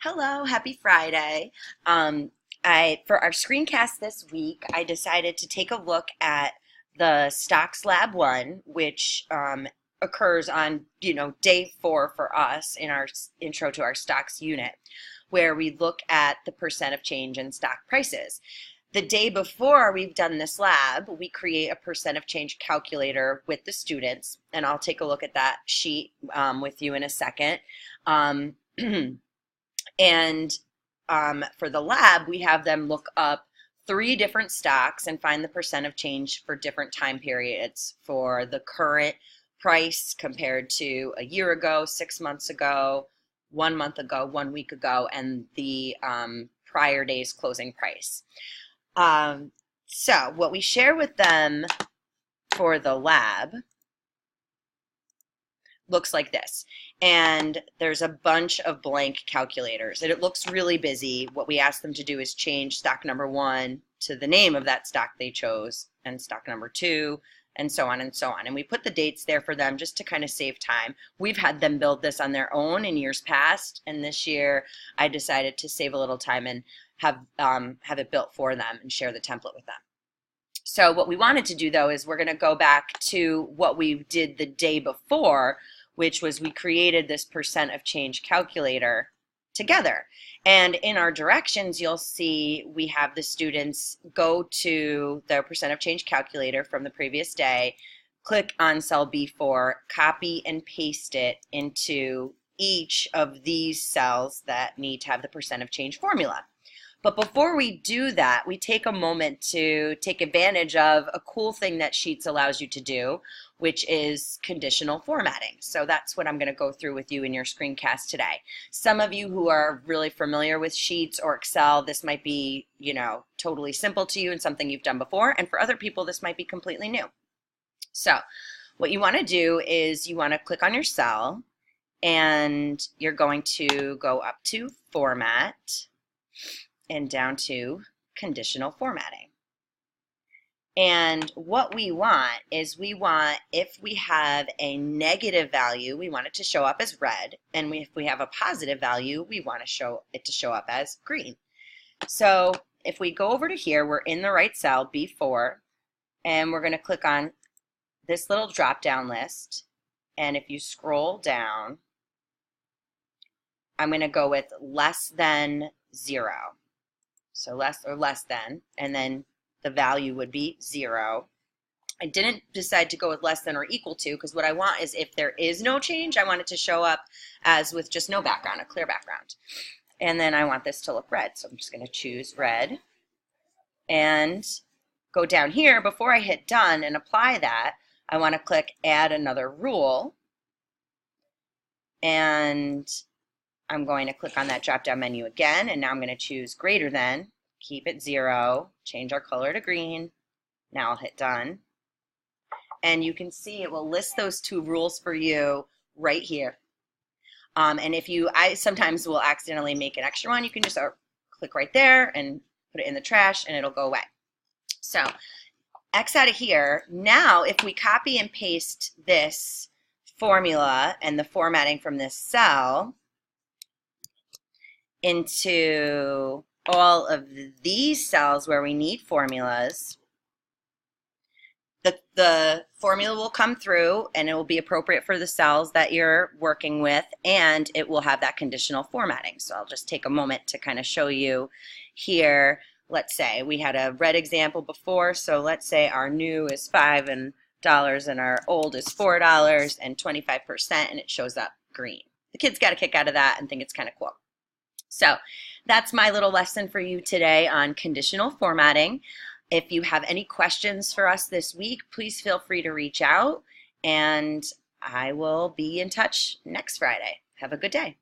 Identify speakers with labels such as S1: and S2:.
S1: Hello, happy Friday. For our screencast this week, I decided to take a look at the Stocks Lab 1, which occurs on, day 4 for us in our intro to our stocks unit, where we look at the percent of change in stock prices. The day before we've done this lab, we create a percent of change calculator with the students, and I'll take a look at that sheet with you in a second. And for the lab, we have them look up 3 different stocks and find the percent of change for different time periods for the current price compared to a year ago, 6 months ago, 1 month ago, 1 week ago, and the prior day's closing price. So what we share with them for the lab looks like this. And there's a bunch of blank calculators, and it looks really busy. What we ask them to do is change stock number 1 to the name of that stock they chose, and stock number 2, and so on and so on. And we put the dates there for them just to kind of save time. We've had them build this on their own in years past, and this year I decided to save a little time and have it built for them and share the template with them. So what we wanted to do, though, is we're going to go back to what we did the day before, which was we created this percent of change calculator together. And in our directions, you'll see we have the students go to their percent of change calculator from the previous day, click on cell B4, copy and paste it into each of these cells that need to have the percent of change formula. But before we do that, we take a moment to take advantage of a cool thing that Sheets allows you to do, which is conditional formatting. So that's what I'm going to go through with you in your screencast today. Some of you who are really familiar with Sheets or Excel, this might be, totally simple to you and something you've done before. And for other people, this might be completely new. So what you want to do is you want to click on your cell, and you're going to go up to Format and down to conditional formatting. And what we want is if we have a negative value, we want it to show up as red. And if we have a positive value, we want it to show up as green. So if we go over to here, we're in the right cell, B4, and we're going to click on this little drop-down list. And if you scroll down, I'm going to go with less than 0. So less than, and then the value would be 0. I didn't decide to go with less than or equal to, because what I want is if there is no change, I want it to show up as with just no background, a clear background. And then I want this to look red, so I'm just going to choose red and go down here. Before I hit done and apply that, I want to click add another rule, and I'm going to click on that drop-down menu again, and now I'm going to choose greater than, keep it 0, change our color to green. Now I'll hit done. And you can see it will list those 2 rules for you right here. And if I sometimes will accidentally make an extra one, you can just click right there and put it in the trash, and it'll go away. So X out of here. Now if we copy and paste this formula and the formatting from this cell into all of these cells where we need formulas, the formula will come through, and it will be appropriate for the cells that you're working with, and it will have that conditional formatting. So I'll just take a moment to kind of show you here. Let's say we had a red example before, so let's say our new is $5 and our old is $4 and 25%, and it shows up green. The kids got a kick out of that and think it's kind of cool. So that's my little lesson for you today on conditional formatting. If you have any questions for us this week, please feel free to reach out, and I will be in touch next Friday. Have a good day.